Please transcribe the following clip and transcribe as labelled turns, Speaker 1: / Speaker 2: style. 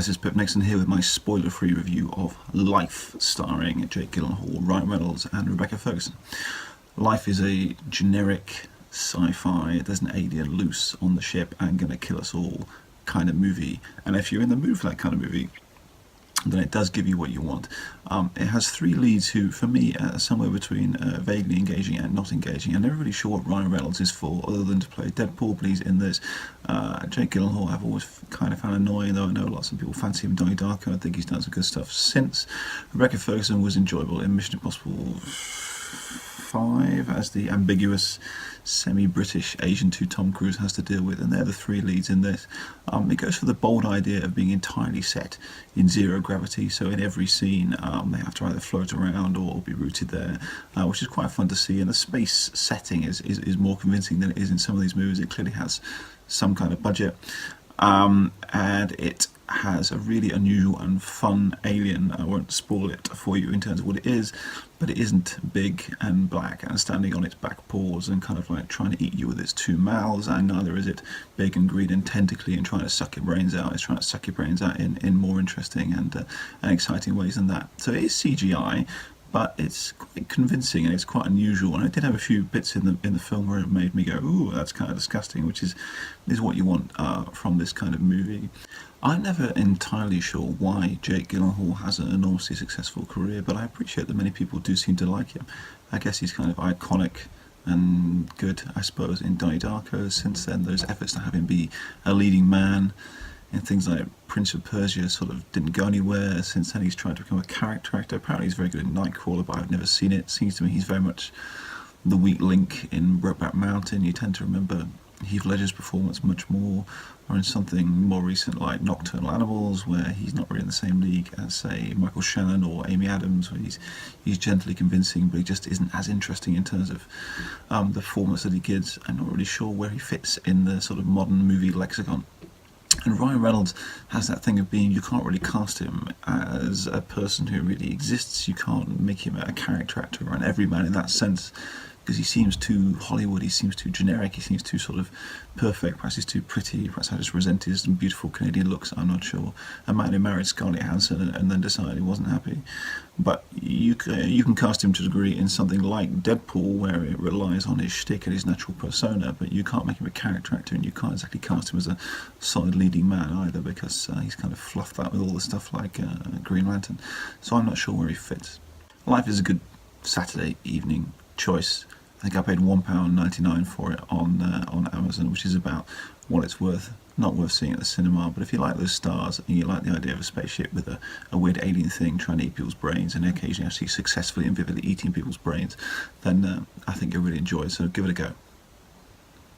Speaker 1: Hi, this is Pip Nixon here with my spoiler-free review of Life, starring Jake Gyllenhaal, Ryan Reynolds and Rebecca Ferguson. Life is a generic sci-fi, there's an alien loose on the ship and gonna kill us all kind of movie. And if you're in the mood for that kind of movie, then it does give you what you want. It has three leads who, for me, are somewhere between vaguely engaging and not engaging. I'm never really sure what Ryan Reynolds is for, other than to play Deadpool, but he's in this. Jake Gyllenhaal I've always kind of found annoying, though I know lots of people fancy him in Donnie Darko. I think he's done some good stuff since. Rebecca Ferguson was enjoyable in Mission Impossible 5 as the ambiguous semi-British Asian who Tom Cruise has to deal with, and they're the three leads in this. It goes for the bold idea of being entirely set in zero gravity, so in every scene they have to either float around or be rooted there, which is quite fun to see, and the space setting is more convincing than it is in some of these movies. It clearly has some kind of budget, and it has a really unusual and fun alien. I won't spoil it for you in terms of what it is, but it isn't big and black and standing on its back paws and kind of like trying to eat you with its two mouths, and neither is it big and green and tentacly and trying to suck your brains out. It's trying to suck your brains out in more interesting and exciting ways than that. So it is CGI, but it's quite convincing and it's quite unusual. And it did have a few bits in the film where it made me go, "Ooh, that's kind of disgusting," which is what you want from this kind of movie. I'm never entirely sure why Jake Gyllenhaal has an enormously successful career, but I appreciate that many people do seem to like him. I guess he's kind of iconic and good, I suppose, in Donnie Darko. Since then, those efforts to have him be a leading man in things like Prince of Persia sort of didn't go anywhere. Since then, he's tried to become a character actor. Apparently, he's very good in Nightcrawler, but I've never seen it. Seems to me he's very much the weak link in Brokeback Mountain. You tend to remember Heath Ledger's performance much more, or in something more recent like Nocturnal Animals, where he's not really in the same league as, say, Michael Shannon or Amy Adams, where he's gently convincing, but he just isn't as interesting in terms of the performance that he gives. I'm not really sure where he fits in the sort of modern movie lexicon. And Ryan Reynolds has that thing of being, you can't really cast him as a person who really exists. You can't make him a character actor or an everyman in that sense, because he seems too Hollywood, he seems too generic, he seems too sort of perfect, perhaps he's too pretty, perhaps I just resent his beautiful Canadian looks, I'm not sure. A man who married Scarlett Johansson and then decided he wasn't happy. But you can cast him to a degree in something like Deadpool, where it relies on his shtick and his natural persona, but you can't make him a character actor, and you can't exactly cast him as a solid leading man either, because he's kind of fluffed that with all the stuff like Green Lantern. So I'm not sure where he fits. Life is a good Saturday evening choice. I think I paid £1.99 for it on Amazon, which is about what it's worth. Not worth seeing at the cinema, but if you like those stars and you like the idea of a spaceship with a weird alien thing trying to eat people's brains and occasionally actually successfully and vividly eating people's brains, then I think you'll really enjoy it, so give it a go.